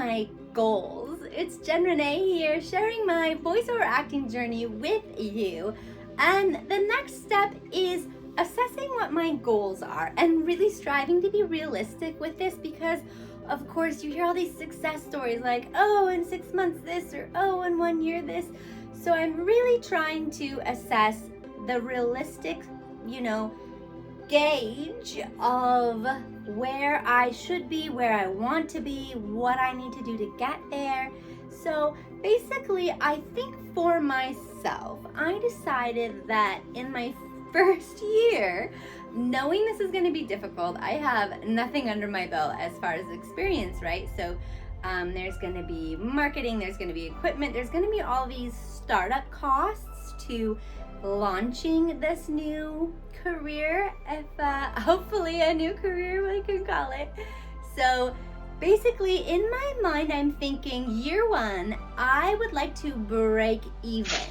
my goals. It's Jenn Renee here, sharing my voiceover acting journey with you. And the next step is assessing what my goals are and really striving to be realistic with this, because of course you hear all these success stories like, oh, in 6 months this, or oh, in 1 year this. So I'm really trying to assess the realistic, gauge of where I should be, where I want to be, what I need to do to get there. So basically, I think for myself, I decided that in my first year, knowing this is going to be difficult, I have nothing under my belt as far as experience, right? So there's going to be marketing, there's going to be equipment, there's going to be all these startup costs to launching this new career, if hopefully a new career we can call it. So basically in my mind, I'm thinking year 1, I would like to break even.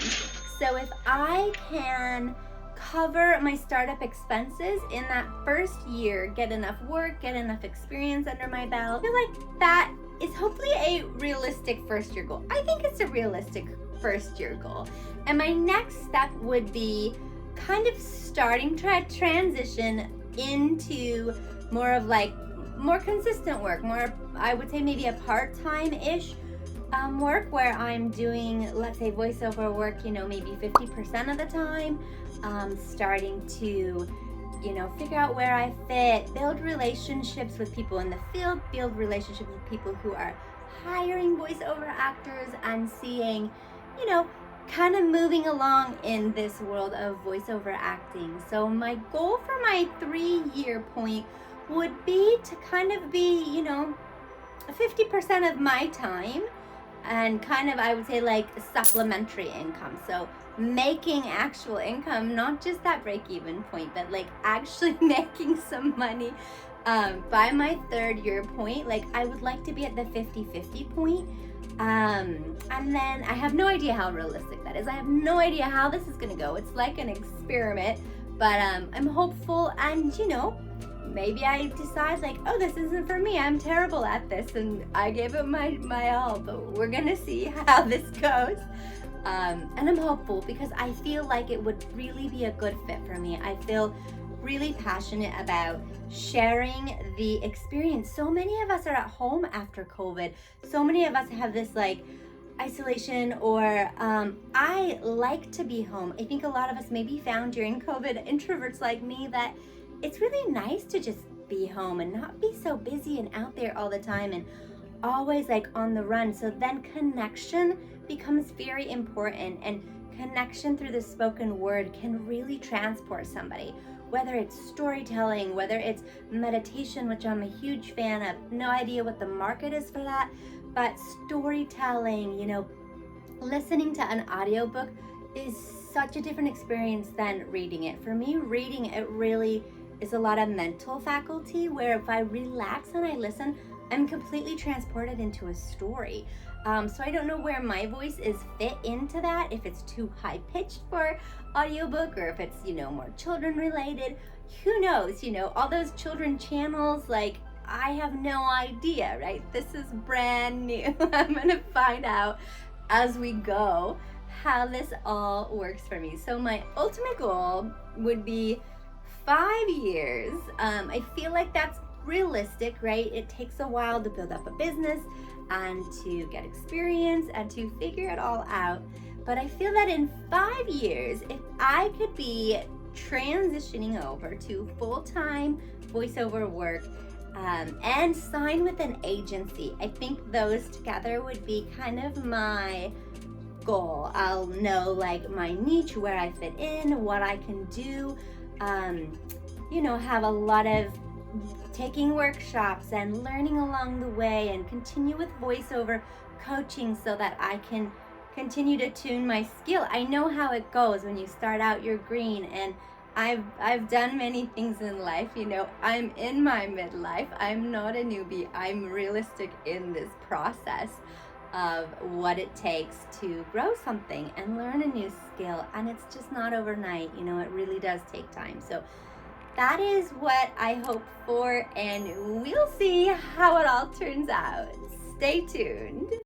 So if I can cover my startup expenses in that first year, get enough work, get enough experience under my belt, I feel like that is hopefully a realistic first year goal. I think it's a realistic first year goal. And my next step would be kind of starting to transition into more of like more consistent work, more, I would say maybe a part-time-ish work where I'm doing, let's say, voiceover work, maybe 50% of the time, starting to, figure out where I fit, build relationships with people in the field, build relationships with people who are hiring voiceover actors, and seeing, kind of moving along in this world of voiceover acting. So my goal for my 3-year point would be to kind of be, 50% of my time, and kind of, I would say, like supplementary income. So making actual income, not just that break-even point, but like actually making some money by my 3rd year point. Like I would like to be at the 50-50 point. And then I have no idea how realistic that is. I have no idea how this is gonna go. It's like an experiment, but I'm hopeful, and maybe I decide like, oh, this isn't for me, I'm terrible at this, and I gave it my all, but we're gonna see how this goes. And I'm hopeful because I feel like it would really be a good fit for me. I feel really passionate about sharing the experience. So many of us are at home after COVID. So many of us have this like isolation, or I like to be home. I think a lot of us maybe found during COVID, introverts like me, that it's really nice to just be home and not be so busy and out there all the time and always like on the run. So then connection becomes very important, and connection through the spoken word can really transport somebody. Whether it's storytelling, whether it's meditation, which I'm a huge fan of, no idea what the market is for that, but storytelling, listening to an audiobook is such a different experience than reading it. For me, reading it really is a lot of mental faculty, where if I relax and I listen, I'm completely transported into a story. So I don't know where my voice is fit into that, if it's too high pitched for audiobook, or if it's, more children related. Who knows, all those children channels, like I have no idea, right? This is brand new. I'm gonna find out as we go how this all works for me. So my ultimate goal would be 5 years. I feel like that's realistic, right? It takes a while to build up a business and to get experience and to figure it all out. But I feel that in 5 years, if I could be transitioning over to full-time voiceover work and sign with an agency, I think those together would be kind of my goal. I'll know like my niche, where I fit in, what I can do, have a lot of taking workshops and learning along the way, and continue with voiceover coaching so that I can continue to tune my skill. I know how it goes when you start out, you're green, and I've done many things in life. I'm in my midlife. I'm not a newbie. I'm realistic in this process of what it takes to grow something and learn a new skill, and it's just not overnight. It really does take time. So that is what I hope for, and we'll see how it all turns out. stay tuned.